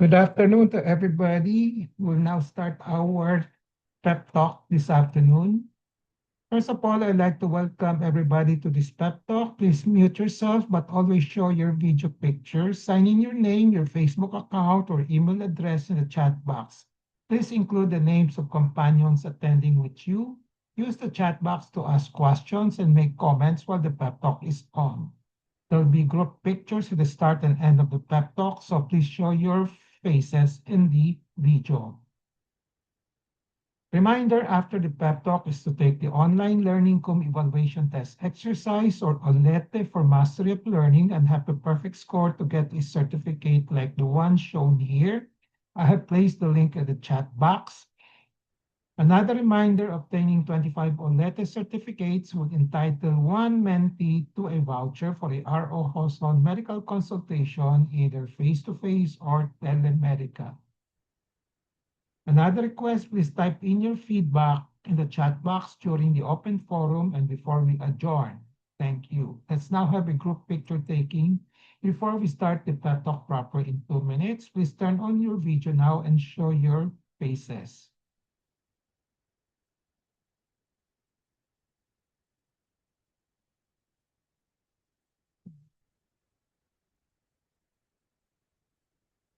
Good afternoon to everybody. We'll now start our pep talk this afternoon. First of all, I'd like to welcome everybody to this pep talk. Please mute yourself, but always show your video pictures. Sign in your name, your Facebook account, or email address in the chat box. Please include the names of companions attending with you. Use the chat box to ask questions and make comments while the pep talk is on. There'll be group pictures at the start and end of the pep talk, so please show your faces in the video. Reminder after the pep talk is to take the online learning cum evaluation test exercise or OLETE for mastery of learning and have a perfect score to get a certificate like the one shown here. I have placed the link in the chat box. Another reminder, obtaining 25 OLETE certificates would entitle one mentee to a voucher for a RO Hoson medical consultation, either face-to-face or telemedica. Another request, please type in your feedback in the chat box during the open forum and before we adjourn. Thank you. Let's now have a group picture taking. Before we start the pep talk proper in 2 minutes, please turn on your video now and show your faces.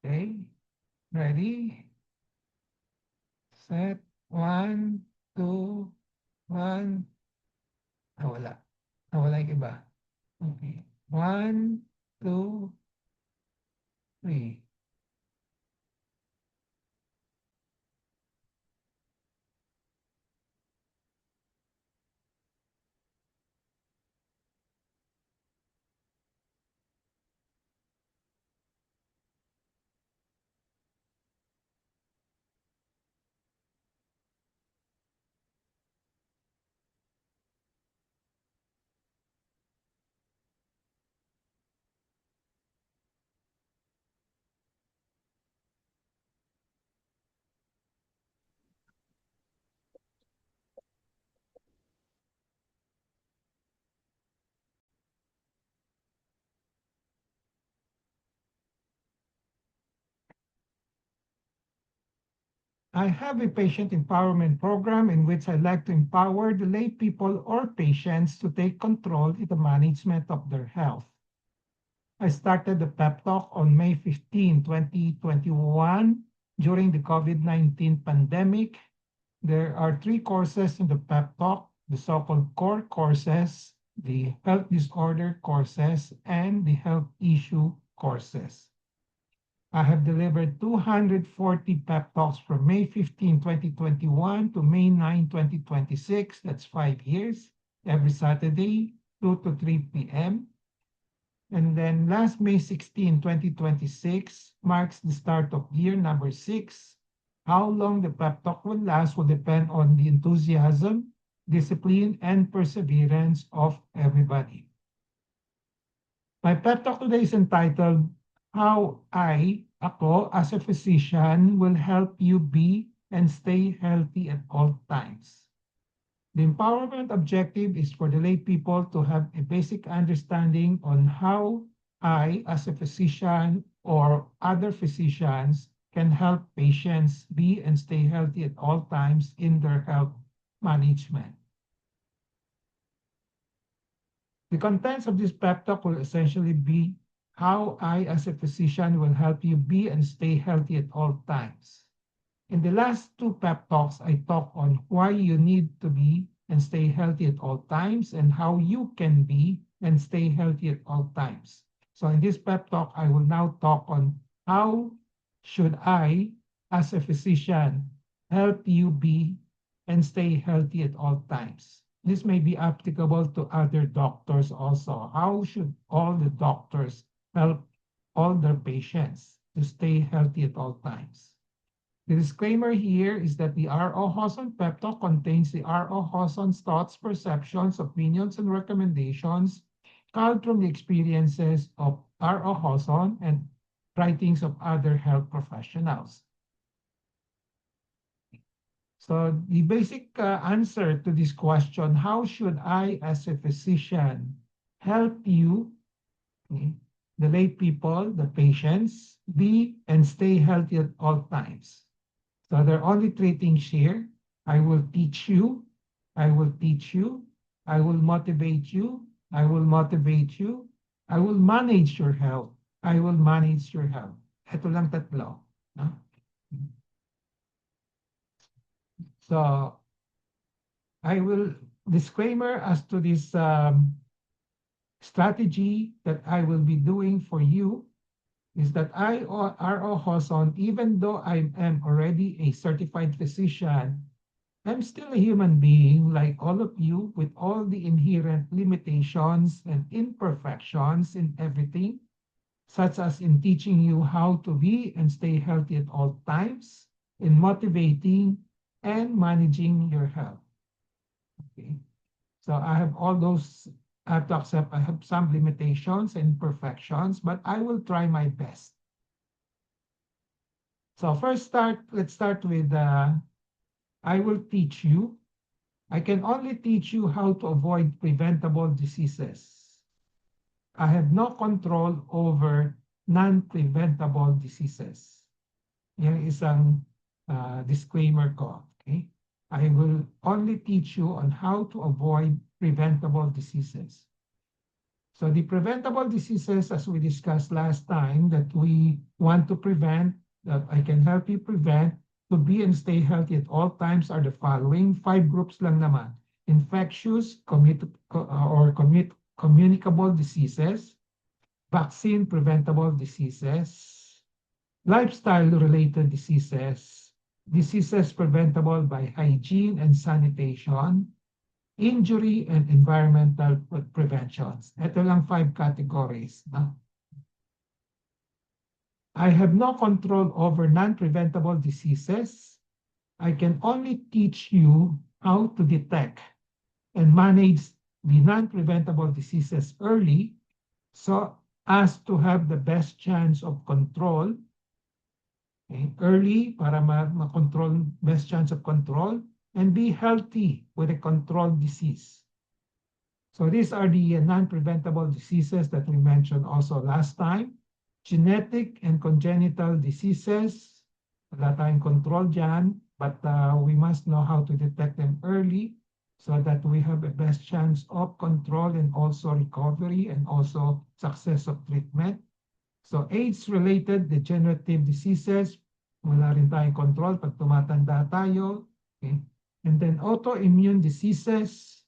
Okay, ready? Set. 1, 2, 1. Nawala. Nawala yung iba. Okay. 1, 2, 3. I have a patient empowerment program in which I like to empower the lay people or patients to take control in the management of their health. I started the pep talk on May 15, 2021 during the COVID-19 pandemic. There are 3 courses in the pep talk, the so-called core courses, the health disorder courses, and the health issue courses. I have delivered 240 pep talks from May 15, 2021 to May 9, 2026. That's 5 years, every Saturday, 2 to 3 p.m. And then last May 16, 2026 marks the start of year number 6. How long the pep talk will last will depend on the enthusiasm, discipline, and perseverance of everybody. My pep talk today is entitled, How ako, as a physician, will help you be and stay healthy at all times. The empowerment objective is for the lay people to have a basic understanding on how I, as a physician or other physicians, can help patients be and stay healthy at all times in their health management. The contents of this pep talk will essentially be how I, as a physician, will help you be and stay healthy at all times. In the last 2 pep talks, I talked on why you need to be and stay healthy at all times and how you can be and stay healthy at all times. So in this pep talk, I will now talk on how should I, as a physician, help you be and stay healthy at all times. This may be applicable to other doctors also. How should all the doctors help all their patients to stay healthy at all times? The disclaimer here is that the R.O. Hoson pep talk contains the R.O. Hoson's thoughts, perceptions, opinions, and recommendations culled from the experiences of R.O. Hoson and writings of other health professionals. So the basic answer to this question, how should I as a physician help you? Okay, the lay people, the patients, be and stay healthy at all times. So there are only three things here. I will teach you, I will teach you, I will motivate you, I will motivate you, I will manage your health, I will manage your health. Ito lang tatlo. No? So I will disclaimer as to this strategy that I will be doing for you is that R.O. Hoson, even though I am already a certified physician, I'm still a human being like all of you with all the inherent limitations and imperfections in everything, such as in teaching you how to be and stay healthy at all times, in motivating and managing your health. Okay. So I have all those, I have to accept I have some limitations and imperfections, but I will try my best. So let's start with I will teach you. I can only teach you how to avoid preventable diseases. I have no control over non-preventable diseases. Yan isang disclaimer ko. Okay? I will only teach you on how to avoid preventable diseases. So the preventable diseases, as we discussed last time, that we want to prevent, that I can help you prevent, to be and stay healthy at all times are the following. 5 groups lang naman. Infectious, communicable diseases, vaccine preventable diseases, lifestyle-related diseases, diseases preventable by hygiene and sanitation, injury and environmental preventions. Ito lang 5 categories. No? I have no control over non-preventable diseases. I can only teach you how to detect and manage the non-preventable diseases early so as to have the best chance of control. Okay? Early para ma-control, best chance of control, and be healthy with a controlled disease. So these are the non-preventable diseases that we mentioned also last time. Genetic and congenital diseases, wala tayong control dyan, but we must know how to detect them early so that we have a best chance of control and also recovery and also success of treatment. So AIDS-related degenerative diseases, wala rin tayong control pag tumatanda tayo. Okay? And then autoimmune diseases,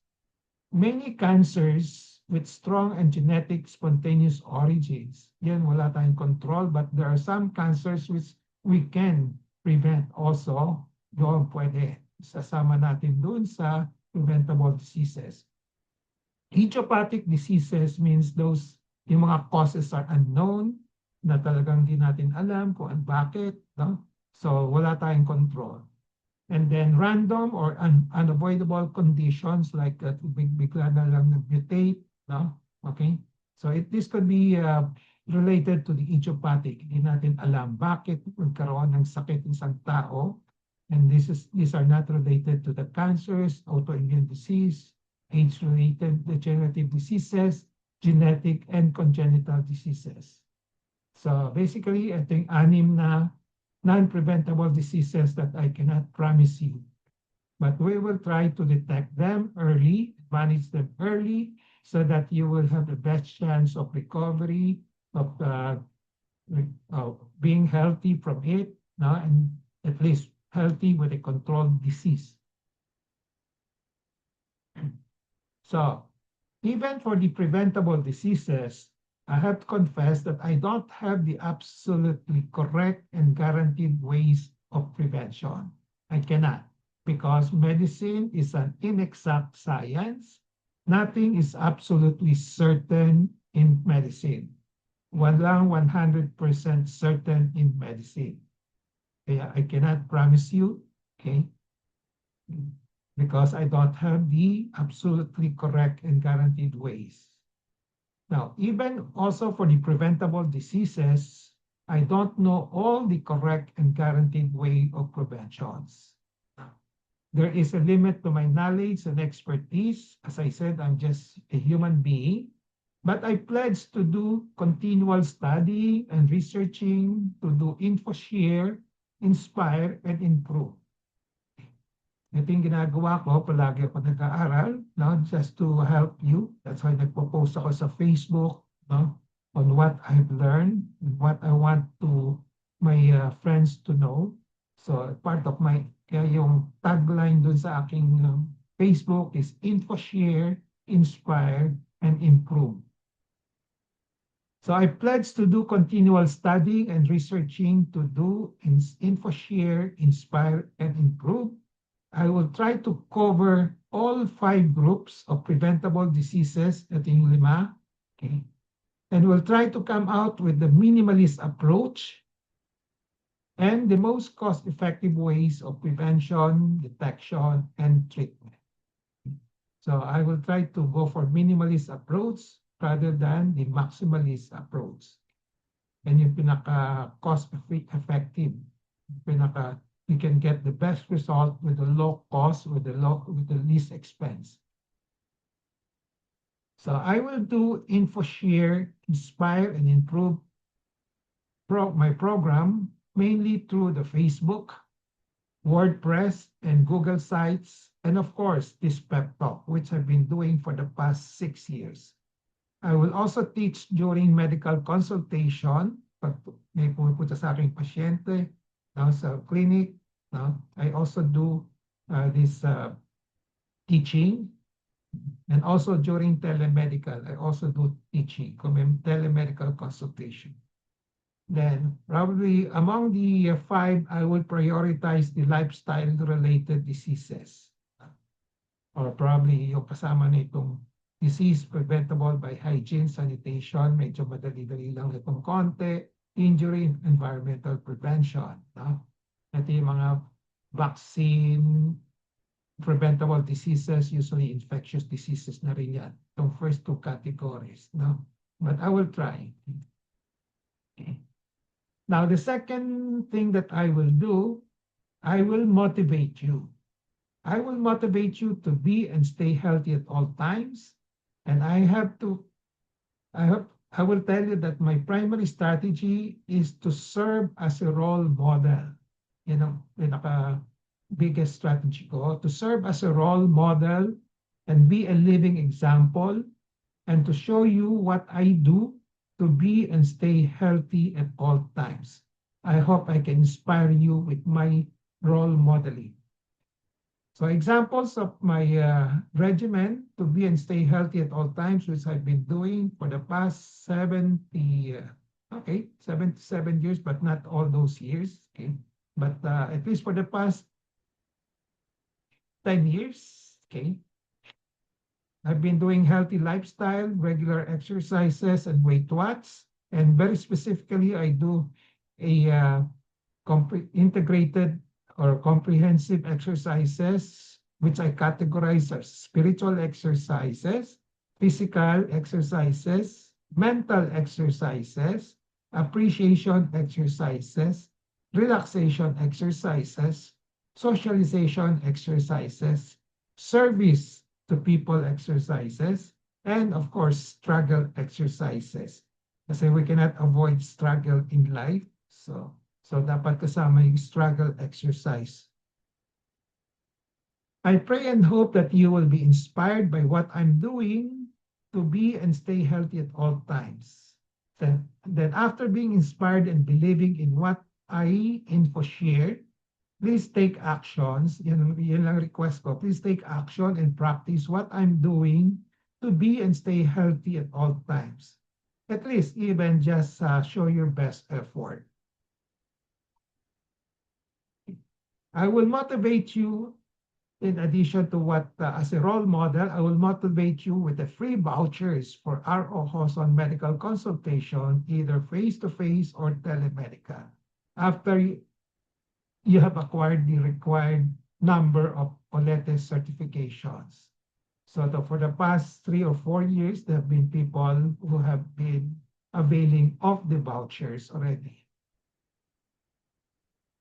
many cancers with strong and genetic spontaneous origins. Yan, wala tayong control, but there are some cancers which we can prevent also. Doon pwede. Sasama natin doon sa preventable diseases. Idiopathic diseases means those, yung mga causes are unknown, na talagang di natin alam kung bakit. No? So, wala tayong control. And then random or unavoidable conditions like bigla na lang nag-mutate, no? Okay? So this could be related to the idiopathic. Hindi natin alam bakit magkaroon ng sakit ng isang tao. And these are not related to the cancers, autoimmune disease, age-related degenerative diseases, genetic and congenital diseases. So basically, ito yung 6 na non-preventable diseases that I cannot promise you. But we will try to detect them early, manage them early, so that you will have the best chance of recovery, of being healthy from it, no? And at least healthy with a controlled disease. So, even for the preventable diseases, I have to confess that I don't have the absolutely correct and guaranteed ways of prevention. I cannot, because medicine is an inexact science. Nothing is absolutely certain in medicine. Walang 100% certain in medicine. Kaya I cannot promise you, okay? Because I don't have the absolutely correct and guaranteed ways. Now, even also for the preventable diseases, I don't know all the correct and guaranteed way of preventions. There is a limit to my knowledge and expertise. As I said, I'm just a human being. But I pledge to do continual studying and researching, to do InfoShare, inspire, and improve. Ito yung ginagawa ko, palagi ako nag-aaral, no? Just to help you. That's why nagpo-post ako sa Facebook, no? On what I've learned, what I want to my friends to know. So part of my, kaya yung tagline dun sa aking Facebook is InfoShare, Inspire, and Improve. So I pledge to do continual studying and researching to do InfoShare, Inspire, and Improve. I will try to cover all 5 groups of preventable diseases, ito yung 5, okay? And we'll try to come out with the minimalist approach and the most cost-effective ways of prevention, detection, and treatment. So I will try to go for minimalist approach rather than the maximalist approach. And yung pinaka cost-effective, pinaka we can get the best result with the low cost, with the least expense. So I will do InfoShare, Inspire, and Improve my program mainly through the Facebook, WordPress, and Google Sites, and of course, this pep talk, which I've been doing for the past 6 years. I will also teach during medical consultation, pag may pumupunta sa aking pasyente, sa clinic, I also do this teaching, and also during telemedical, I also do teaching, telemedical consultation. Then probably among the 5, I will prioritize the lifestyle-related diseases. Or probably yung kasama na itong disease preventable by hygiene, sanitation, medyo madali-dali lang itong konti, injury, environmental prevention. Ito yung mga vaccine, preventable diseases, usually infectious diseases na rin yan. Itong first 2 categories. But I will try. Okay. Now, the second thing that I will do, I will motivate you. I will motivate you to be and stay healthy at all times. And I will tell you that my primary strategy is to serve as a role model. Biggest strategy ko, to serve as a role model and be a living example and to show you what I do to be and stay healthy at all times. I hope I can inspire you with my role modeling. So examples of my regimen to be and stay healthy at all times, which I've been doing for the past 77 years, but not all those years. Okay, but at least for the past 10 years. Okay, I've been doing healthy lifestyle, regular exercises, and Weight Watchers. And very specifically, I do a integrated or comprehensive exercises, which I categorize as spiritual exercises, physical exercises, mental exercises, appreciation exercises, relaxation exercises, socialization exercises, service to people exercises, and of course, struggle exercises. Kasi we cannot avoid struggle in life. So dapat kasama yung struggle exercise. I pray and hope that you will be inspired by what I'm doing to be and stay healthy at all times. Then after being inspired and believing in what I InfoShare, please take actions. Yan lang request ko. Please take action and practice what I'm doing to be and stay healthy at all times. At least even just show your best effort. I will motivate you in addition to what, as a role model, I will motivate you with the free vouchers for RO Hoson medical consultation, either face-to-face or telemedical. After you have acquired the required number of OLETES certifications. So for the past 3 or 4 years, there have been people who have been availing of the vouchers already.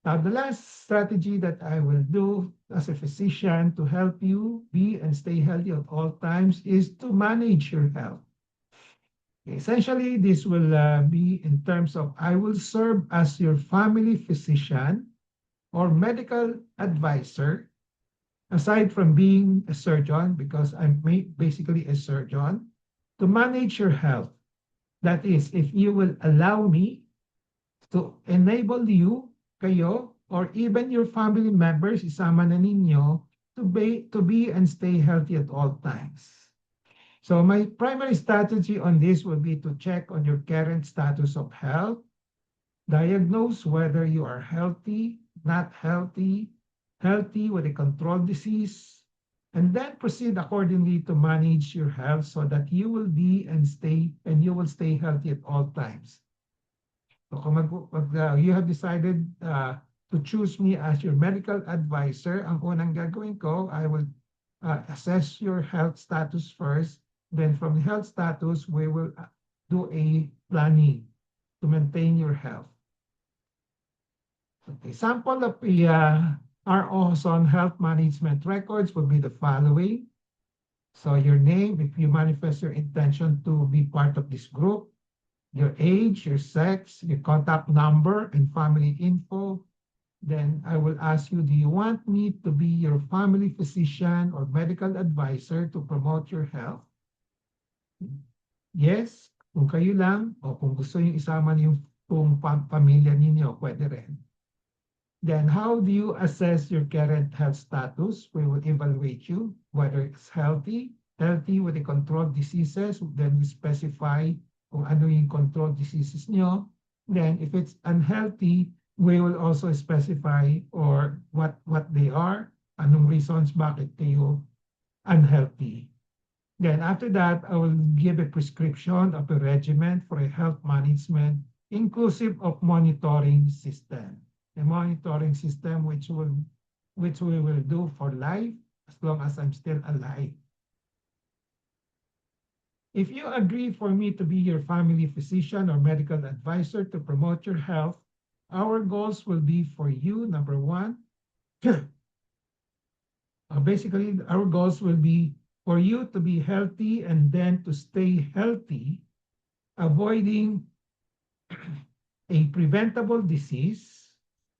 Now, the last strategy that I will do as a physician to help you be and stay healthy at all times is to manage your health. Essentially, this will be in terms of I will serve as your family physician or medical advisor, aside from being a surgeon, because I'm basically a surgeon, to manage your health. That is, if you will allow me to enable you, kayo, or even your family members, isama na ninyo, to be and stay healthy at all times. So my primary strategy on this will be to check on your current status of health, diagnose whether you are healthy, not healthy, healthy with a controlled disease, and then proceed accordingly to manage your health so that you will be and you will stay healthy at all times. So kung you have decided to choose me as your medical advisor, ang unang gagawin ko, I will assess your health status first. Then from the health status, we will do a planning to maintain your health. Okay, sample of the our Ozone health management records will be the following. So your name, if you manifest your intention to be part of this group, your age, your sex, your contact number, and family info. Then I will ask you, do you want me to be your family physician or medical advisor to promote your health? Yes, kung kayo lang, o kung gusto niyo isama niyo yung pamilya ninyo, pwede rin. Then how do you assess your current health status? We will evaluate you, whether it's healthy with the controlled diseases, then we specify kung ano yung controlled diseases nyo. Then if it's unhealthy, we will also specify or what they are, anong reasons bakit kayo unhealthy. Then after that, I will give a prescription of a regimen for a health management inclusive of monitoring system. A monitoring system which we will do for life as long as I'm still alive. If you agree for me to be your family physician or medical advisor to promote your health, our goals will be for you, number one, basically our goals will be for you to be healthy and then to stay healthy, avoiding a preventable disease.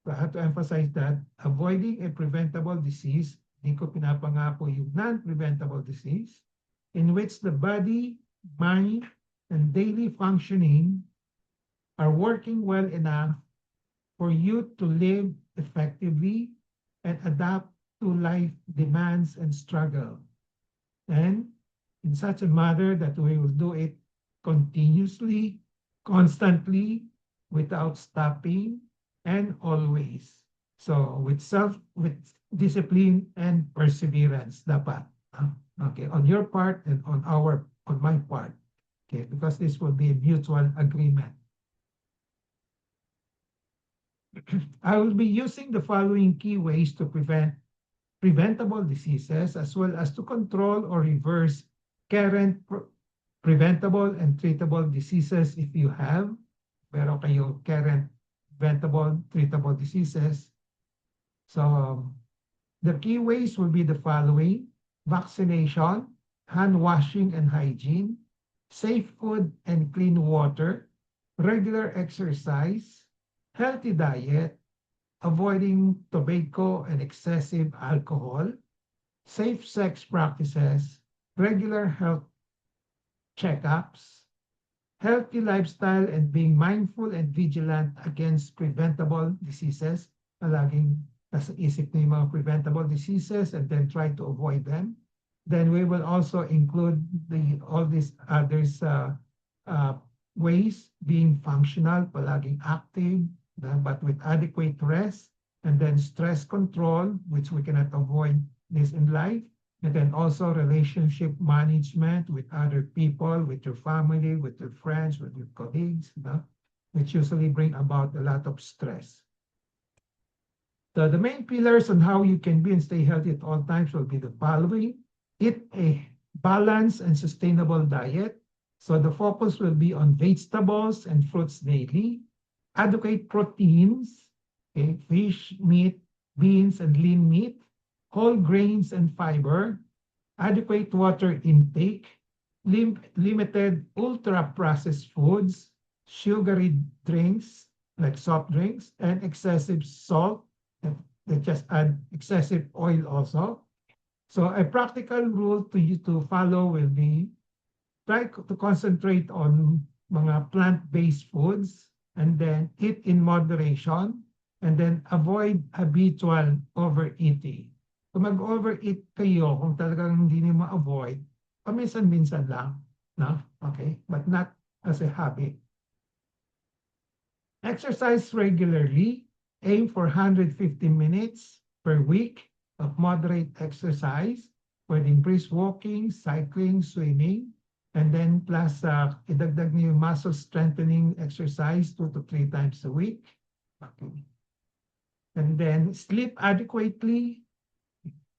So I have to emphasize that avoiding a preventable disease, hindi ko pinapangako yung non-preventable disease, in which the body, mind, and daily functioning are working well enough for you to live effectively and adapt to life demands and struggle. And in such a manner that we will do it continuously, constantly, without stopping, and always. So with discipline and perseverance, dapat. Okay, on your part and on my part. Okay, because this will be a mutual agreement. I will be using the following key ways to prevent preventable diseases as well as to control or reverse current preventable and treatable diseases if you have. Pero kayo current preventable, treatable diseases. So the key ways will be the following: vaccination, hand washing and hygiene, safe food and clean water, regular exercise, healthy diet, avoiding tobacco and excessive alcohol, safe sex practices, regular health checkups, healthy lifestyle and being mindful and vigilant against preventable diseases. Palaging nasa isip na yung mga preventable diseases and then try to avoid them. Then we will also include all these others ways, being functional, palaging active, but with adequate rest, and then stress control, which we cannot avoid this in life, and then also relationship management with other people, with your family, with your friends, with your colleagues, which usually bring about a lot of stress. The main pillars on how you can be and stay healthy at all times will be the following: eat a balanced and sustainable diet. So the focus will be on vegetables and fruits daily, adequate proteins, okay, fish, meat, beans, and lean meat, whole grains and fiber, adequate water intake, limited ultra-processed foods, sugary drinks like soft drinks, and excessive salt. And they just add excessive oil also. So a practical rule to follow will be try to concentrate on mga plant-based foods and then eat in moderation and then avoid habitual overeating. Kung mag-overeat kayo, kung talagang hindi niyo ma-avoid, paminsan-minsan lang, no? Okay? But not as a habit. Exercise regularly. Aim for 150 minutes per week of moderate exercise, pwedeng brisk walking, cycling, swimming, and then plus idagdag niyo yung muscle strengthening exercise 2 to 3 times a week. Okay. And then sleep adequately.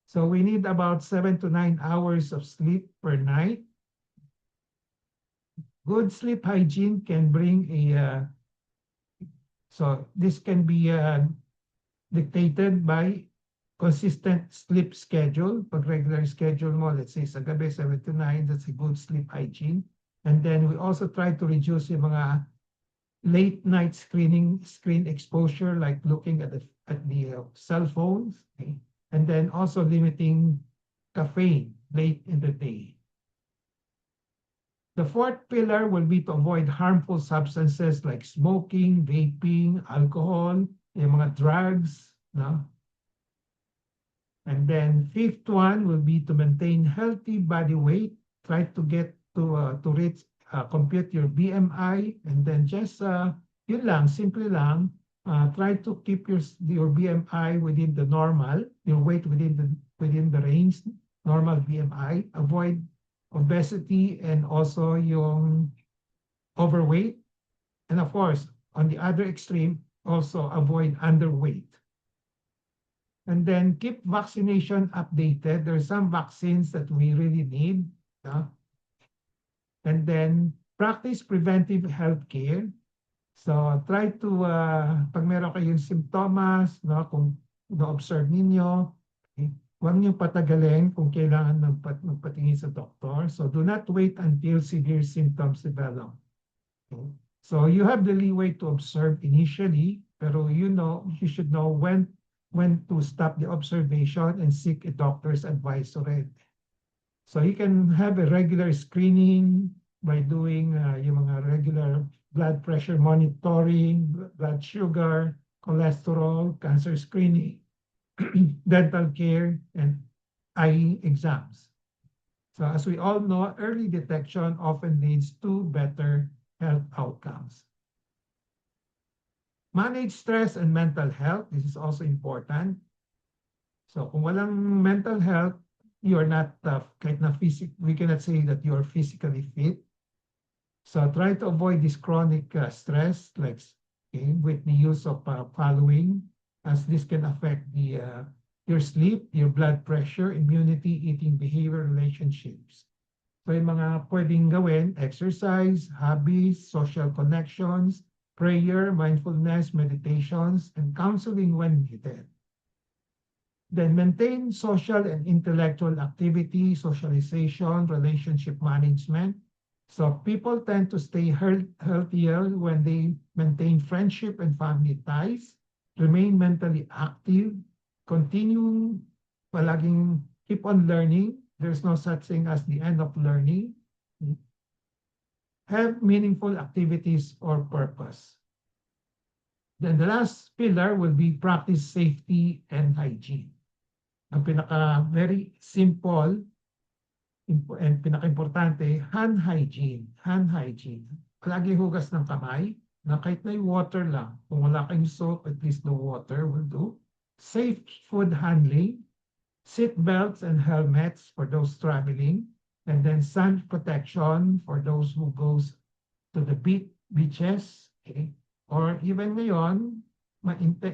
So we need about 7 to 9 hours of sleep per night. Good sleep hygiene can bring so this can be dictated by consistent sleep schedule. Pag regular schedule mo, let's say sa gabi 7 to 9, that's a good sleep hygiene. And then we also try to reduce yung mga late night screen exposure, like looking at the cell phones. Okay? And then also limiting caffeine late in the day. The fourth pillar will be to avoid harmful substances like smoking, vaping, alcohol, yung mga drugs, no? And then fifth one will be to maintain healthy body weight. Try to get to reach, compute your BMI, and then just yun lang, simple lang. Try to keep your BMI within the normal, your weight within the range, normal BMI. Avoid obesity and also yung overweight. And of course, on the other extreme, also avoid underweight. And then keep vaccination updated. There are some vaccines that we really need. And then practice preventive healthcare. So try to, pag meron kayong symptoms, no, kung na-observe ninyo, okay, huwag niyong patagalin kung kailangan magpatingin sa doktor. So do not wait until severe symptoms develop. Okay? So you have the leeway to observe initially, pero you should know when to stop the observation and seek a doctor's advice already. So you can have a regular screening by doing yung mga regular blood pressure monitoring, blood sugar, cholesterol, cancer screening, dental care, and eye exams. So as we all know, early detection often leads to better health outcomes. Manage stress and mental health. This is also important. So kung walang mental health, you are not we cannot say that you are physically fit. So try to avoid this chronic stress, like with the use of following, as this can affect your sleep, your blood pressure, immunity, eating behavior, relationships. So yung mga pwedeng gawin, exercise, hobbies, social connections, prayer, mindfulness, meditations, and counseling when needed. Then maintain social and intellectual activity, socialization, relationship management. So people tend to stay healthier when they maintain friendship and family ties, remain mentally active, continue palaging keep on learning. There's no such thing as the end of learning. Have meaningful activities or purpose. Then the last pillar will be practice safety and hygiene. Ang very simple and pinaka-importante, hand hygiene. Hand hygiene. Palagi hugas ng kamay, na kahit na yung water lang. Kung wala kayong soap, at least the water will do. Safe food handling, seat belts and helmets for those traveling, and then sun protection for those who goes to the beaches, okay? Or even ngayon,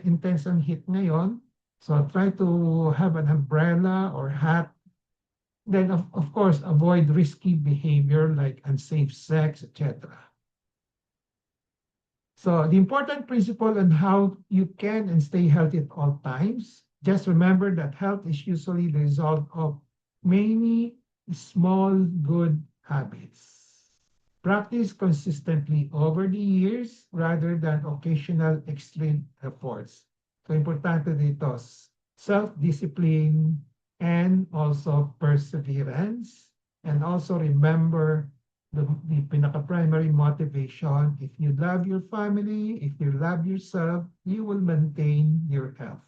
intense ang heat ngayon, so try to have an umbrella or hat. Then, of course, avoid risky behavior like unsafe sex, etc. So the important principle on how you can and stay healthy at all times, just remember that health is usually the result of many small good habits. Practice consistently over the years rather than occasional extreme efforts. So importante dito, self-discipline and also perseverance. And also remember the pinaka-primary motivation. If you love your family, if you love yourself, you will maintain your health.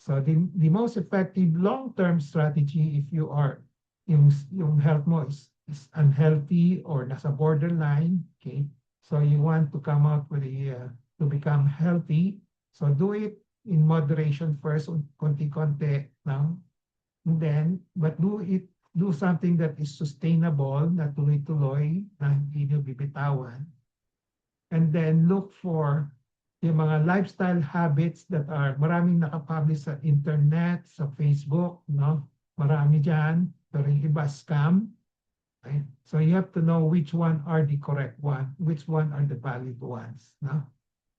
So the most effective long-term strategy if you are yung health mo is unhealthy or nasa borderline, okay? So you want to come out with to become healthy. So do it in moderation first, konti-konti lang. And then, but do something that is sustainable, na tuloy-tuloy, na hindi nyo bibitawan. And then look for yung mga lifestyle habits that are maraming nakapublish sa internet, sa Facebook, no? Marami dyan, pero yung iba scam. Okay? So you have to know which one are the correct one, which one are the valid ones, no?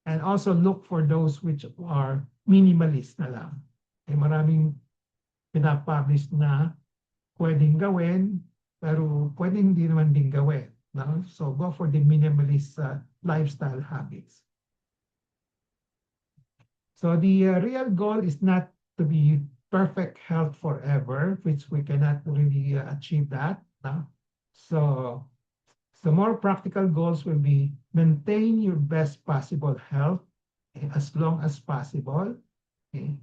And also look for those which are minimalist na lang. Okay, maraming pinapublish na pwedeng gawin, pero pwedeng hindi naman din gawin. No? So go for the minimalist lifestyle habits. So the real goal is not to be perfect health forever, which we cannot really achieve that. No? So the more practical goals will be maintain your best possible health as long as possible. Okay?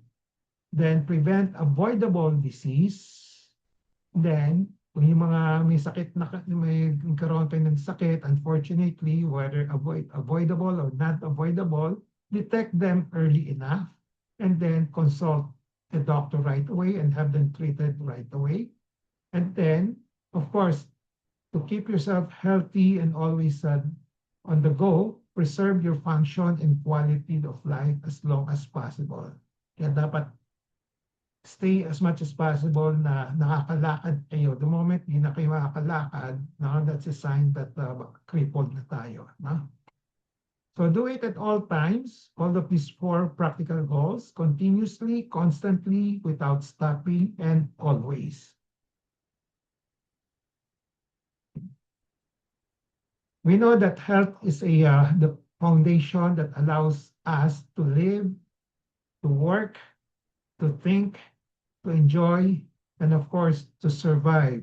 Then prevent avoidable disease. Then, kung yung mga may sakit na may karoon kayo ng sakit, unfortunately, whether avoidable or not avoidable, detect them early enough and then consult a doctor right away and have them treated right away. And then, of course, to keep yourself healthy and always on the go, preserve your function and quality of life as long as possible. Kaya dapat stay as much as possible na nakakalakad kayo. The moment di na kayo makakalakad, no, that's a sign that crippled na tayo. No? So do it at all times, all of these 4 practical goals, continuously, constantly, without stopping, and always. We know that health is the foundation that allows us to live, to work, to think, to enjoy, and of course, to survive.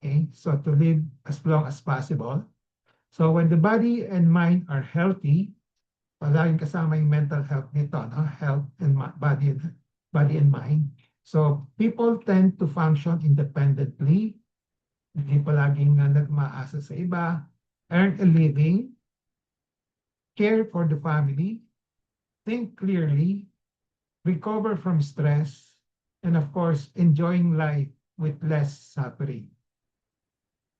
Okay, so to live as long as possible. So when the body and mind are healthy, palaging kasama yung mental health nito, no? Health and body and mind. So people tend to function independently, hindi palaging nagmaasa sa iba, earn a living, care for the family, think clearly, recover from stress, and of course, enjoying life with less suffering.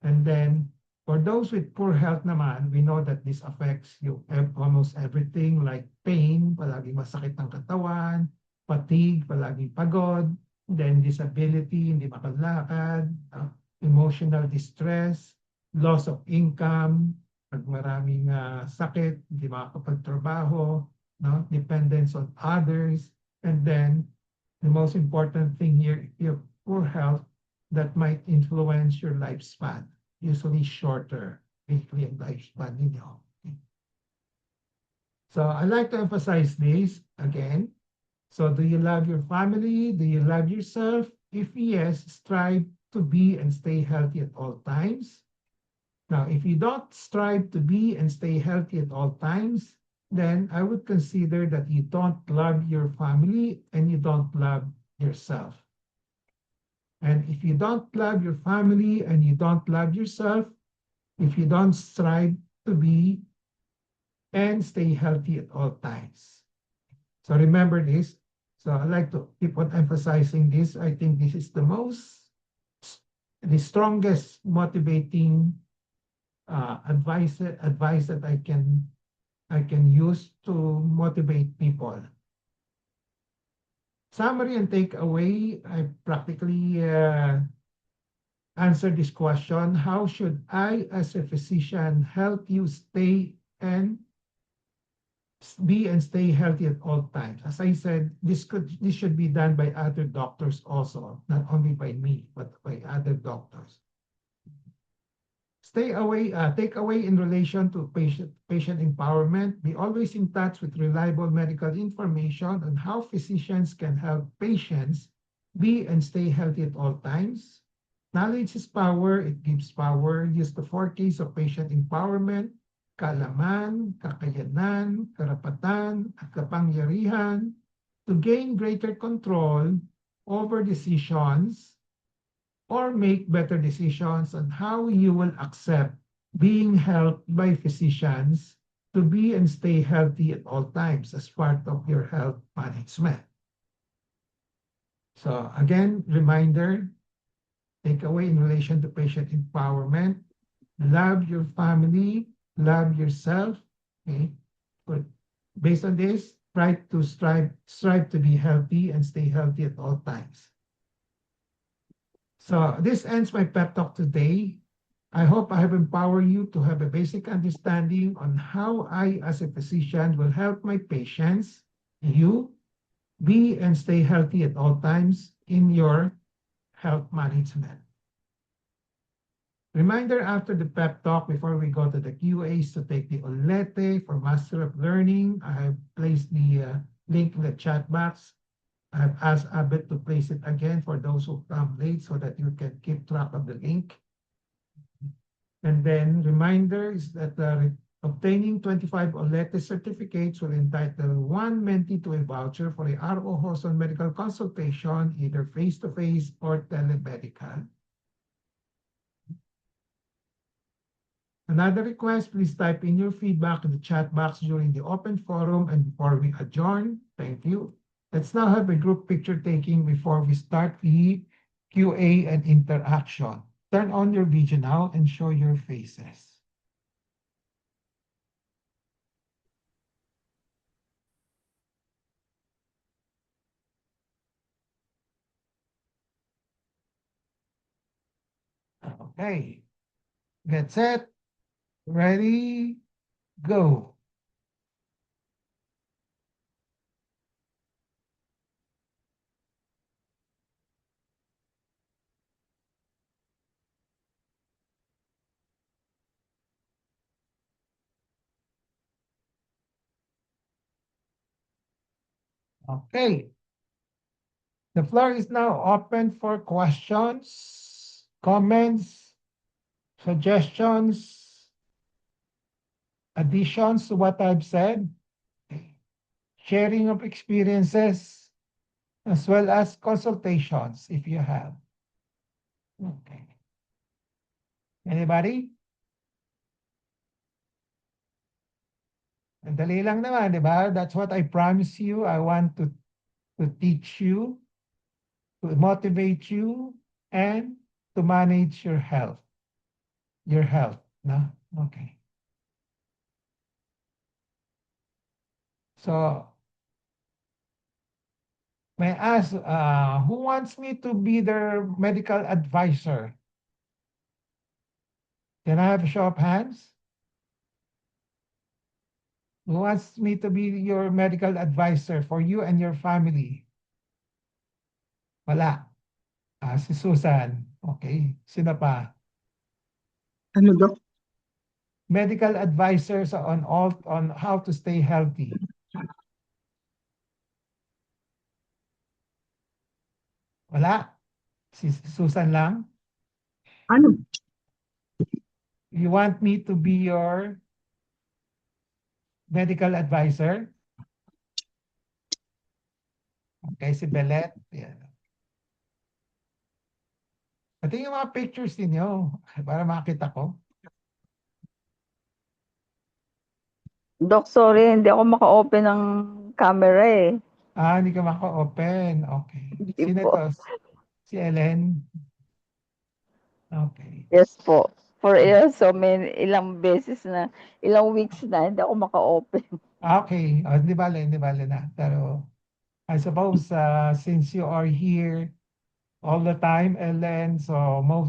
And then, for those with poor health naman, we know that this affects you almost everything like pain, palaging masakit ang katawan, fatigue, palaging pagod, then disability, hindi makalakad, emotional distress, loss of income, pag maraming sakit, hindi makakapagtrabaho, no? Dependence on others, and then the most important thing here, if you have poor health, that might influence your lifespan, usually shorter, weekly lifespan ninyo. Okay. So I like to emphasize this again. So do you love your family? Do you love yourself? If yes, strive to be and stay healthy at all times. Now, if you don't strive to be and stay healthy at all times, then I would consider that you don't love your family and you don't love yourself. And if you don't love your family and you don't love yourself, if you don't strive to be and stay healthy at all times. So remember this. So I like to keep on emphasizing this. I think this is the strongest motivating advice that I can use to motivate people. Summary and takeaway, I practically answered this question. How should I, as a physician, help you stay and be and stay healthy at all times? As I said, this should be done by other doctors also, not only by me, but by other doctors. Takeaway in relation to patient empowerment. Be always in touch with reliable medical information on how physicians can help patients be and stay healthy at all times. Knowledge is power. It gives power. Use the four Ks of patient empowerment: kaalaman, kakayanan, karapatan, at kapangyarihan to gain greater control over decisions or make better decisions on how you will accept being helped by physicians to be and stay healthy at all times as part of your health management. So again, reminder, takeaway in relation to patient empowerment: love your family, love yourself. Okay, but based on this, try to strive to be healthy and stay healthy at all times. So this ends my pep talk today. I hope I have empowered you to have a basic understanding on how I, as a physician, will help my patients, you, be and stay healthy at all times in your health management. Reminder after the pep talk, before we go to the QAs to take the Olete for Master of Learning, I have placed the link in the chat box. I have asked Abed to place it again for those who come late so that you can keep track of the link. And then reminder is that obtaining 25 Olete certificates will entitle one mentee to a voucher for a RO Hoson medical consultation, either face-to-face or telemedical. Another request, please type in your feedback in the chat box during the open forum and before we adjourn. Thank you. Let's now have a group picture taking before we start the QA and interaction. Turn on your video now and show your faces. Okay, get set, ready, go. Okay, the floor is now open for questions, comments, suggestions, additions to what I've said, sharing of experiences, as well as consultations if you have. Okay. Anybody? Ang dali lang naman, di ba? That's what I promise you. I want to teach you, to motivate you, and to manage your health. Your health, no? Okay. So, may I ask, who wants me to be their medical advisor? Can I have a show of hands? Who wants me to be your medical advisor for you and your family? Wala. Si Susan. Okay. Sino pa? Ano, Doc? Medical advisors on how to stay healthy. Wala. Si Susan lang. Ano? You want me to be your medical advisor? Okay, si Belet. Yan. Pati yung mga pictures ninyo para makita ko. Doc, sorry, hindi ako maka-open ng camera eh. Hindi ka maka-open. Okay. Hindi Sino po. to? Si Ellen? Okay. Yes po. For so many, ilang beses na, ilang weeks na, hindi ako maka-open. Okay. Hindi bale na. Pero I suppose since you are here all the time, Ellen, so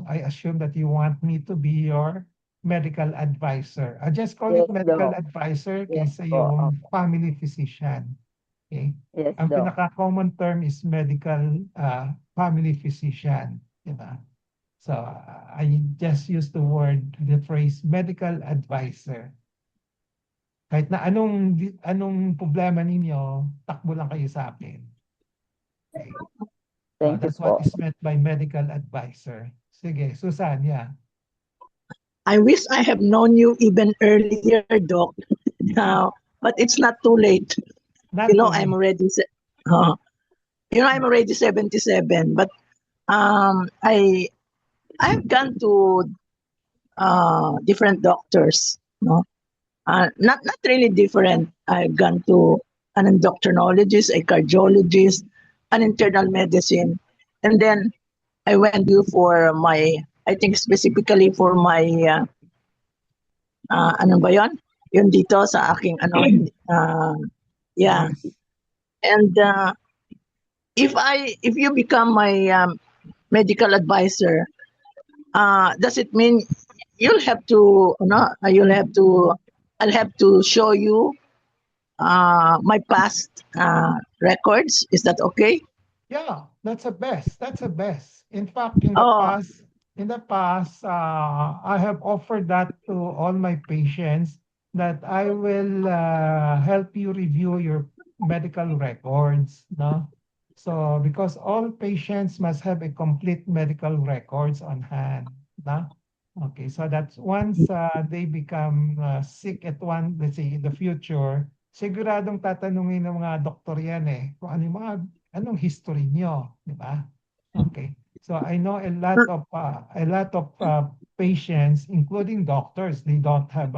I assume that you want me to be your medical advisor. I just call it Yes, medical Doc. advisor Yes kaysa po. yung family physician. Okay? Yes, Ang Doc. pinaka-common term is medical family physician. Diba? So I just use the phrase medical advisor. Kahit na anong problema ninyo, takbo lang kayo sa akin. Okay. Thank you That's what po. is meant by medical advisor. Sige, Susan, yeah. I wish I have known you even earlier, Doc. Now, but it's not too late. Not too I'm late. already, I'm already 77. But I've gone to different doctors. No, not really different. I've gone to an endocrinologist, a cardiologist, an internal medicine, and then I went to for my. I think specifically for my ano ba yon? Yun dito sa aking ano yeah. Yes. And if you become my medical advisor, does it mean you'll have to I'll have to show you my past records? Is that okay? Yeah, that's the best. That's the best. In fact, Oh, in the past, I have offered that to all my patients that I will help you review your medical records, no? So, because all patients must have a complete medical records on hand, no? Okay, so that's once they become sick at let's say in the future, siguradong tatanungin ng mga doktor yan kung ano yung anong history niyo, di ba? Okay. So I know a lot of patients, including doctors, they don't have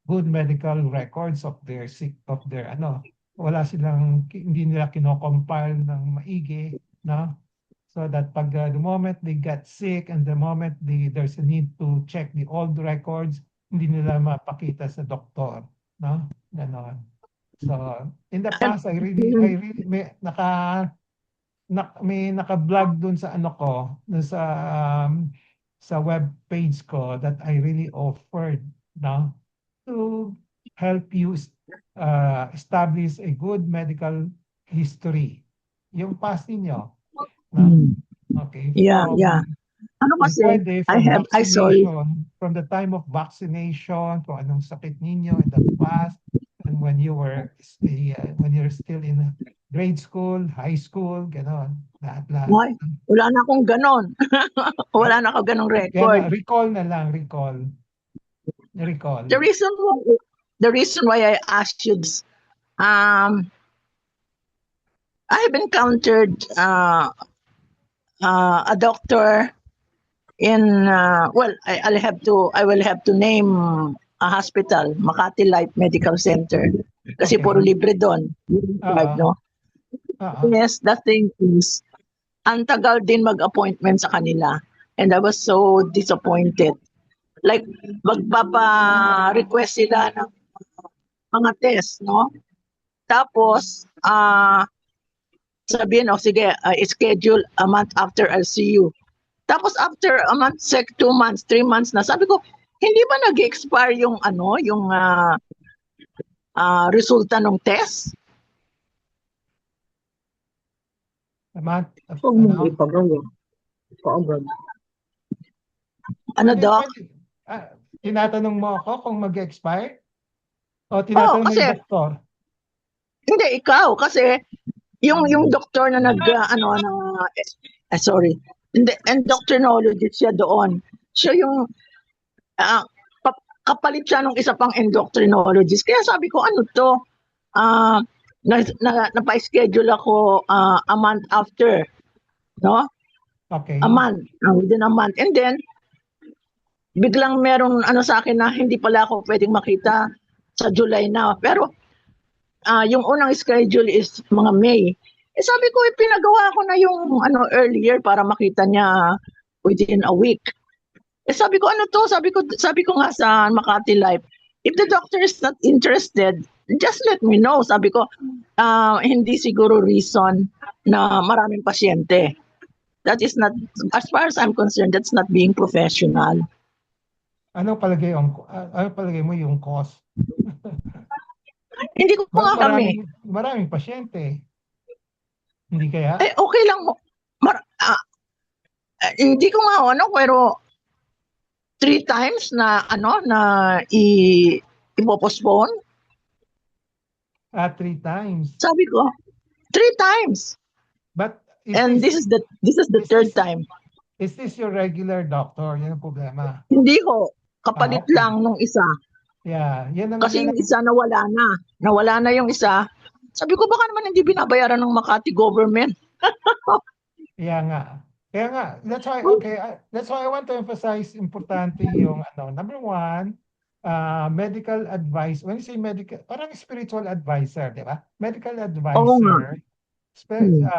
good medical records of their wala silang hindi nila kino-compile ng maigi, no? So that pag the moment they get sick and the moment there's a need to check the old records, hindi nila mapakita sa doktor, no? Ganon. So in the and past, I really may naka-vlog dun sa ano ko, dun sa web page ko that I really offered, no, to help you establish a good medical history. Yung past ninyo, no? Okay, yeah, yeah. Ano kung kasi, pwede, from I saw it. vaccination, from the time of vaccination, kung anong sakit ninyo in the past, and when you're still in grade school, high school, gano'n, lahat-lahat. Why? Wala na akong ganon. Wala na akong ganong Kaya record. recall na lang, recall. Recall. The reason why I asked you this, I have encountered a doctor in I will have to name a hospital, Makati Life Medical Center, kasi Okay. puro libre doon. No? Yes, the thing is, ang tagal din mag-appointment sa kanila, and I was so disappointed. Like, magpapa-request sila ng mga test, no? Tapos, sabihin, sige, schedule a month after I'll see you. Tapos after a month, 2 months, 3 months na, sabi ko, hindi ba nag-expire yung resulta ng test? Ano, Doc? Tinatanong mo ako kung mag-expire? O tinatanong mo kasi, yung doktor? Hindi, ikaw. Kasi, yung doktor na sorry, endocrinologist siya doon. Siya yung, kapalit siya nung isa pang endocrinologist. Kaya sabi ko, ano to? Napa-schedule ako a month after. No? Okay. A month. Within a month. And then, biglang merong sa akin na hindi pala ako pwedeng makita sa July na. Pero, yung unang schedule is mga May. Sabi ko, pinagawa ko na yung earlier para makita niya within a week. Sabi ko, ano to? Sabi ko nga sa Makati Life, if the doctor is not interested, just let me know. Sabi ko, hindi siguro reason na maraming pasyente. That is not, as far as I'm concerned, that's not being professional. Ano palagay mo yung cost? Hindi ko nga kami. Maraming pasyente. Hindi kaya? Okay lang. Hindi ko nga pero 3 times na ipopostpone. 3 times. Sabi ko, 3 times. But And this is the is third this- time. is this your regular doctor? Yan ang problema. Hindi ko. Kapalit okay. lang nung isa. Yeah, yan ang Kasi yan yung ang- isa nawala na. Nawala na yung isa. Sabi ko, baka naman hindi binabayaran ng Makati government. Yeah nga. Kaya nga, that's why I want to emphasize importante yung number one, medical advice. When you say medical, parang spiritual advisor, di ba? Medical Oo nga. advisor.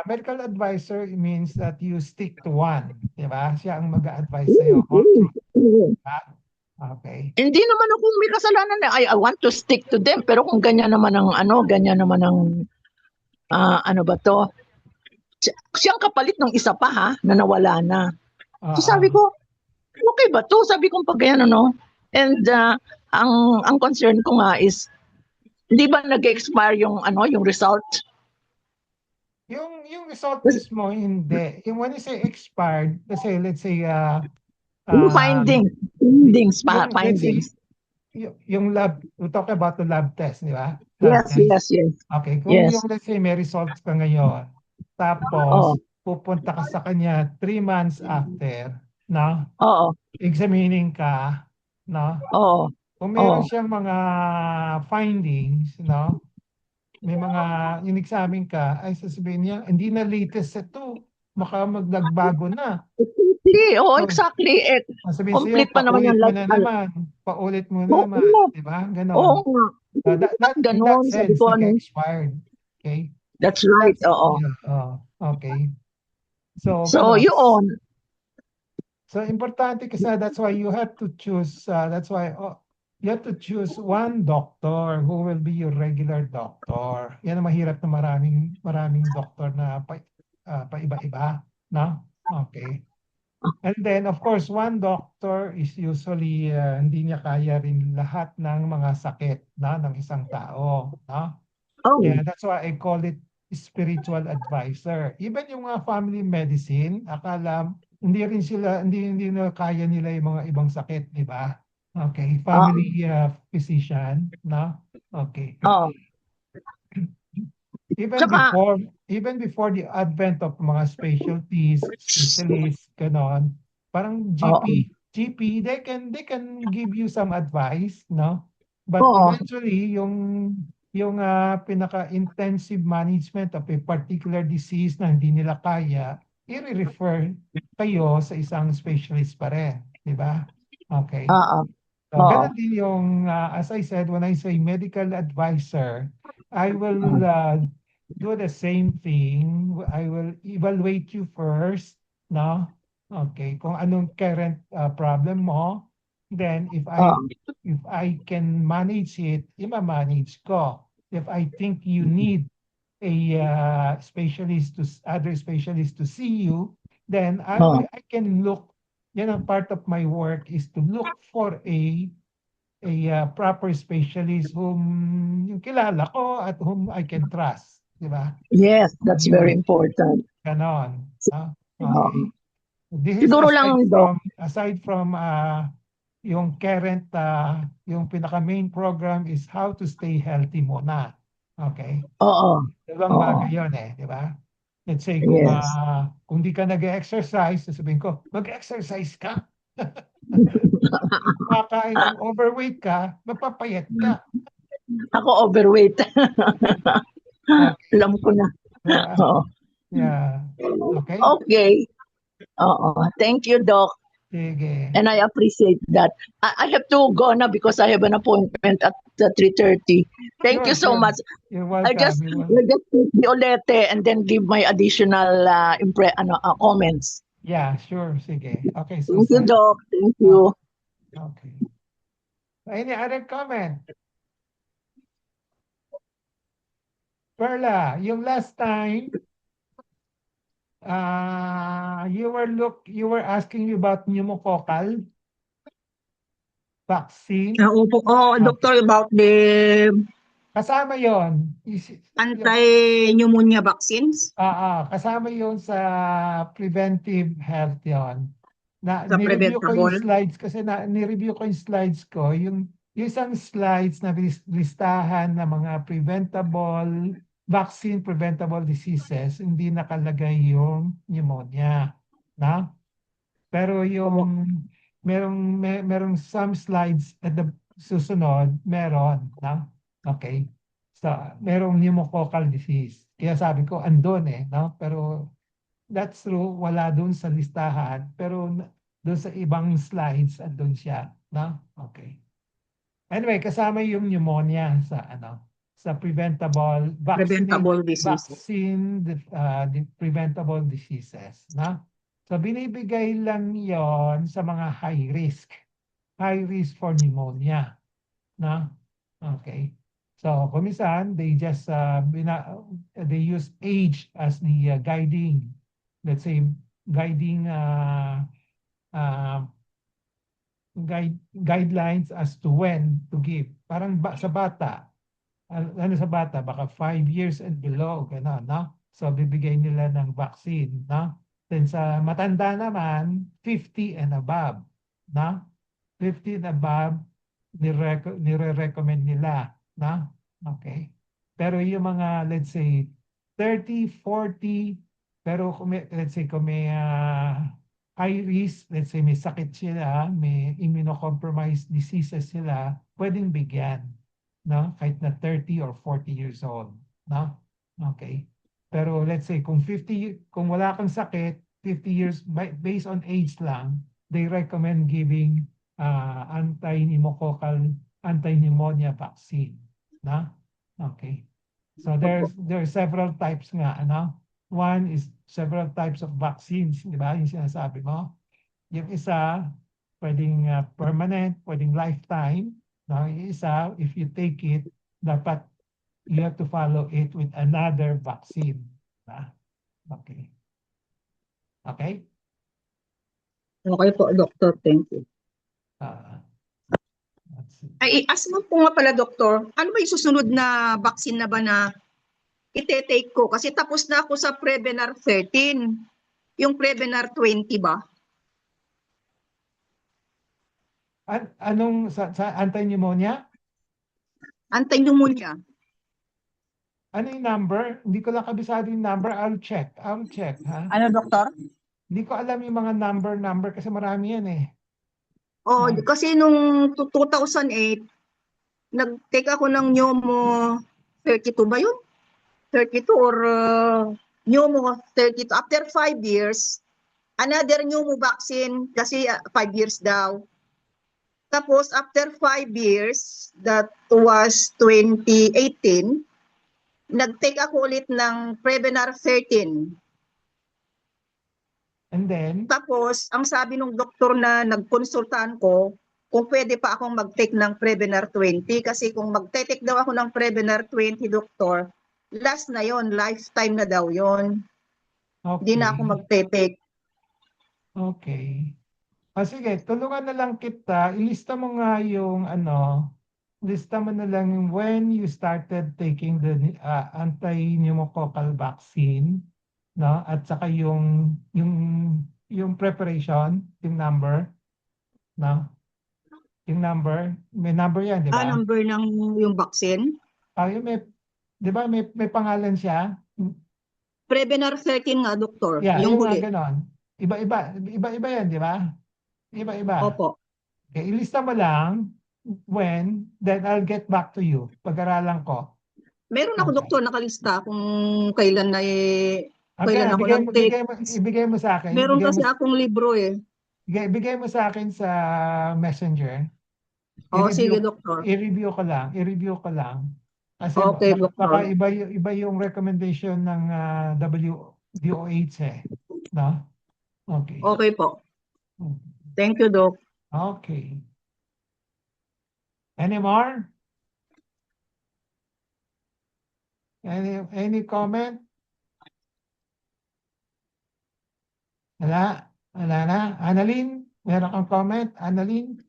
Medical advisor means that you stick to one, di ba? Siya ang mag-a-advise sa'yo. Okay. Hindi naman ako may kasalanan na I want to stick to them. Pero kung ganyan naman ang ano ba to? Siyang kapalit ng isa pa na nawala na. So sabi ko, okay ba to? Sabi ko pag ganyan And ang concern ko nga is, di ba nag-expire yung result? Yung result mismo, hindi. Yung when you say expired, kasi let's say, Yung findings, let's say, findings. yung lab, we talk about the lab test, di ba? Yes. Okay, kung Yes. yung let's say may results ka ngayon, tapos pupunta ka sa kanya 3 months after, no? Oo. Examining ka, no? Oo. Kung meron Oo. siyang mga findings, no? May mga in-examine ka, ay sasabihin niya, hindi na latest ito. Baka magdagbago na. Exactly. Oo, exactly. Sasabihin sa'yo, Complete pa naman yung paulit mo na naman. Di ba? Ganon. Oo nga. In Ganon, that sabi sense, ko, nag-expired. Okay? That's right. Oo. Yeah, okay. So, So, ganon. yun. So, importante kasi that's why you have to choose, you have to choose one doctor who will be your regular doctor. Yan ang mahirap na maraming doktor na paiba-iba, no? Okay. And then, of course, one doctor is usually hindi niya kaya rin lahat ng mga sakit ng isang tao, no? Oh. Yeah, that's why I call it spiritual advisor. Even yung mga family medicine, akala hindi na kaya nila yung mga ibang sakit, di ba? Okay, family physician, no? Okay. Oh. Even before the advent of mga specialists, ganon, parang GP, they can give you some advice, no? But eventually, yung pinaka-intensive management of a particular disease na hindi nila kaya, i-refer kayo sa isang specialist pa rin, di ba? Okay. So, ganun din yung, as I said, when I say medical advisor, I will do the same thing. I will evaluate you first, no? Okay, kung anong current problem mo, then if I can manage it, i-manage ko. If I think you need a other specialist to see you, then I can look. Yan ang part of my work is to look for a proper specialist whom yung kilala ko at whom I can trust, di ba? Yes, that's very important. Ganon. Okay. This is Siguro lang, aside from yung current, yung pinaka-main program is how to stay healthy muna. Okay? Oo. Dalawang bagay yun di ba? Let's say, kung di ka nag-exercise, sasabihin ko, mag-exercise ka. Makain ng overweight ka, mapapayat ka. Ako overweight. Alam ko na. Yeah. Okay? Okay. Thank you, Doc. Sige. And I appreciate that. I have to go now because I have an appointment at 3:30. Thank you so much. You're welcome. I'll just take the olete and then give my additional comments. Yeah, sure. Sige. Okay, Thank you, Susan. Doc. Thank you. Okay. Any other comment? Perla, yung last time, you were asking me about pneumococcal vaccine. Doctor, about the Kasama yon. Anti-pneumonia vaccines Kasama yon sa preventive health yon. sa Nireview ko yung preventable. slides kasi nireview ko yung slides ko. Yung isang slides na listahan ng mga vaccine preventable diseases, hindi nakalagay yung pneumonia. Na? Pero yung merong some slides at the susunod, meron. Na? Okay. So, merong pneumococcal disease. Kaya sabi ko, andun no? Pero that's true, wala dun sa listahan. Pero dun sa ibang slides, andun siya. No? Okay. Anyway, kasama yung pneumonia sa Preventable disease. preventable diseases, na? So binibigay lang 'yon sa mga high risk for pneumonia, na? Okay. So kumisan they just they use age as the guiding, let's say guiding uh, guidelines as to when to give. Parang sa bata, sa bata, baka 5 years and below, gano'n, no? So, bibigay nila ng vaccine, no? Then sa matanda naman, 50 and above, no? 50 and above, nire-recommend nila, no? Okay. Pero yung mga, let's say, 30, 40, pero let's say, kung may high risk, let's say may sakit sila, may immunocompromised diseases sila, pwedeng bigyan, no? Kahit na 30 or 40 years old, no? Okay. Pero let's say kung wala kang sakit, 50 years, based on age lang, they recommend giving anti-pneumonia vaccine, no? Okay. So there are several types nga, One is several types of vaccines, di ba? Yung sinasabi mo. Yung isa, pwedeng permanent, pwedeng lifetime. No? Yung isa, if you take it, dapat you have to follow it with another vaccine. Diba? Okay. Okay? Okay po, Doctor. Thank you. Let's see. Ay, asma po nga pala, Doctor. Ano ba yung susunod na vaccine na ba na ite-take ko? Kasi tapos na ako sa Prevenar 13. Yung Prevenar 20 ba? Anong sa anti-pneumonia? Anti-pneumonia. Ano yung number? Hindi ko lang kabisado yung number. I'll check. Ha? Ano, Doctor? Hindi ko alam yung mga number kasi marami yan eh. Oh, kasi nung 2008, nag-take ako ng Pneumo 32 ba yun? 32 or Pneumo 32. After 5 years, another Pneumo vaccine kasi 5 years daw. Tapos after 5 years, that was 2018, nag-take ako ulit ng Prevenar 13. And then? Tapos, ang sabi ng doktor na nagkonsultahan ko, kung pwede pa akong mag-take ng Prevenar 20 kasi kung mag-take daw ako ng Prevenar 20, doktor, last na yon, lifetime na daw yon. Okay. Hindi na ako mag-take. Okay. Sige, tulungan na lang kita. Ilista mo nga yung lista mo na lang yung when you started taking the anti-pneumococcal vaccine, no? At saka yung preparation, yung number, no? Yung number, may number yan, di ba? Number ng yung vaccine? Di ba may pangalan siya? Prevenar 13 nga, doktor. Yeah, yung nga huli. ganon. Iba yan, di ba? Iba-iba. Opo. Okay, ilista mo lang when, then I'll get back to you. Pag-aralan ko. Meron ako, doktor, nakalista kung kailan na kailan ako ibigay mo sa akin. Meron kasi akong libro eh. Ibigay mo sa akin sa Messenger. Sige, doktor. I-review ko lang. Kasi Okay, baka doktor. iba yung recommendation ng DOH eh. No? Okay. Okay po. Thank you, Doc. Okay. Any more? Any comment? Wala na. Annalyn, meron kang comment? Annalyn?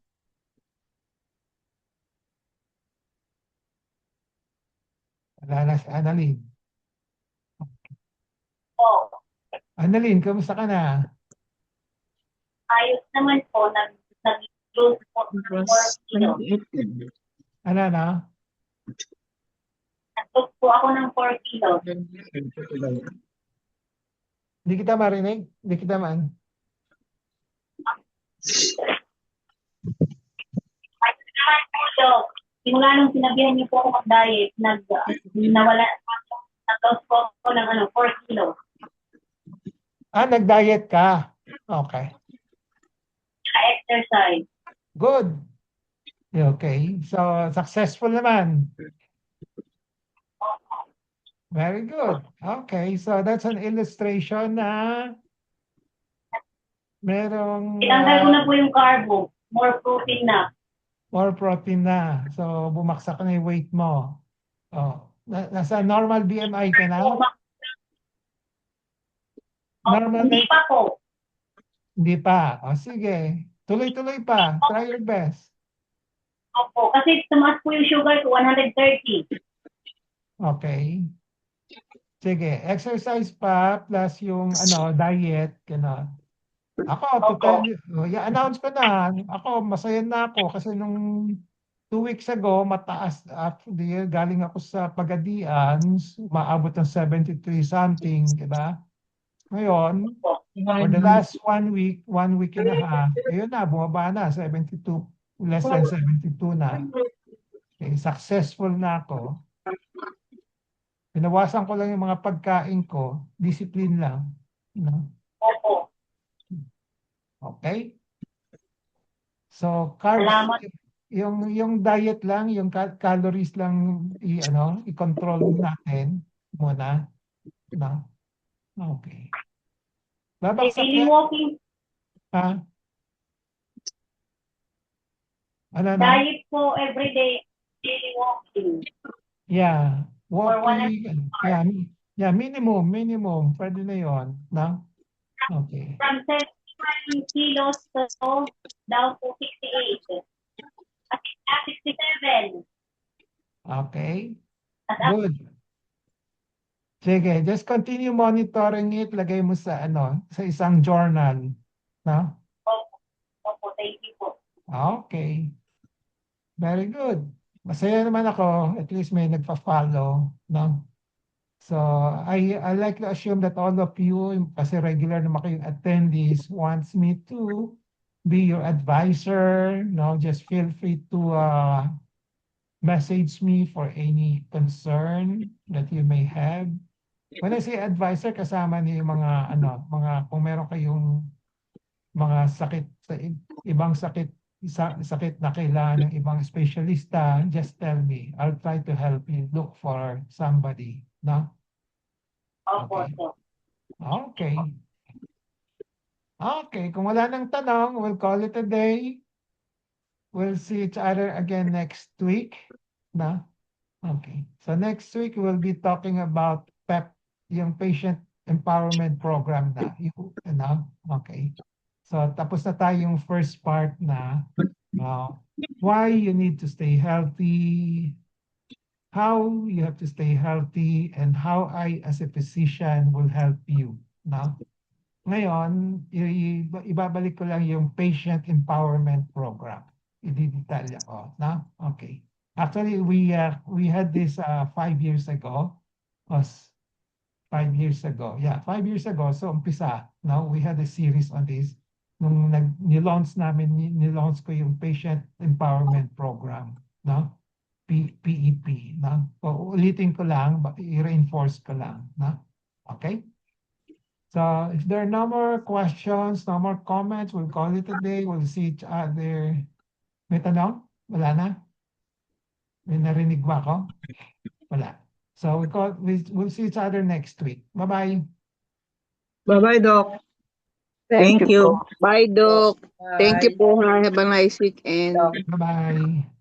Wala na si Annalyn. Po, Annalyn, kamusta ka na? ayos naman po, nag-lose po ng 4 kilos. Ano na? Nag-lose po ako ng 4 kilos. Hindi kita marinig? Hindi kita man. Ayos naman po, Dok. Simula nung sinabihan niyo po ako mag-diet, nag-lose po ako ng 4 kilos. Nag-diet ka. Okay. Exercise. Good. Okay. So, successful naman. Very good. Okay. So, that's an illustration na merong Tinanggal ko na po yung carbo. More protein na. more protein na. So, bumaksak na yung weight mo. Oh. Nasa normal BMI ka na? Normal Hindi pa po. Hindi pa. O, sige. Tuloy-tuloy pa. Try your best. Opo, kasi tumaas po yung sugar ko, 130. Okay. Sige. Exercise pa plus yung diet. Gano'n. Ako, to tell you, i-announce ko na. Ako, masaya na ako kasi nung 2 weeks ago, mataas. Actually, galing ako sa Pagadian, maabot ng 73 something, diba? Ngayon, for the last 1 week and a half, ayun na, bumaba na, 72, less than 72 na. Okay, successful na ako. Pinawasan ko lang yung mga pagkain ko, discipline lang. No? Opo. Okay? So, carbs, Salamat. yung diet lang, yung calories lang i-control natin muna. No? Okay. Babaksak Daily yan. walking, Ha? Ano na? diet po everyday, daily walking. Yeah. For walking. Yeah, minimum. Pwede na yon, no? Okay. From 71 kilos to down to 68. At 67. Okay. At up Good. Sige, just continue monitoring it. Lagay mo sa sa isang journal, no? Opo, thank you po. Okay. Very good. Masaya naman ako. At least may nagpa-follow, no? So, I like to assume that all of you, kasi regular naman kayong attendees, wants me to be your advisor, no? Just feel free to message me for any concern that you may have. When I say advisor, kasama niyo yung mga kung meron kayong mga sakit, ibang sakit, sakit na kailangan ng ibang espesyalista, just tell me. I'll try to help you look for somebody, no? Opo, Okay. so. Okay. Okay, kung wala nang tanong, we'll call it a day. We'll see each other again next week, no? Okay. So next week, we'll be talking about PEP, yung Patient Empowerment Program na. Okay. So tapos na tayo yung first part na why you need to stay healthy, how you have to stay healthy, and how I as a physician will help you. No? Ngayon, ibabalik ko lang yung Patient Empowerment Program. Ididetalya ko. No? Okay. Actually, we had this 5 years ago. Was 5 years ago. Yeah, 5 years ago. So, umpisa. No? We had a series on this. Nung nilaunch ko yung Patient Empowerment Program. No? PEP. No? So, ulitin ko lang, i-reinforce ko lang. No? Okay? So, if there are no more questions, no more comments, we'll call it a day. We'll see each other. May tanong? Wala na? May narinig ba ako? Wala. So, we'll see each other next week. Bye-bye. Bye-bye, Doc. Thank you po. Bye, Doc. Thank you po. Have a nice weekend. Bye-bye.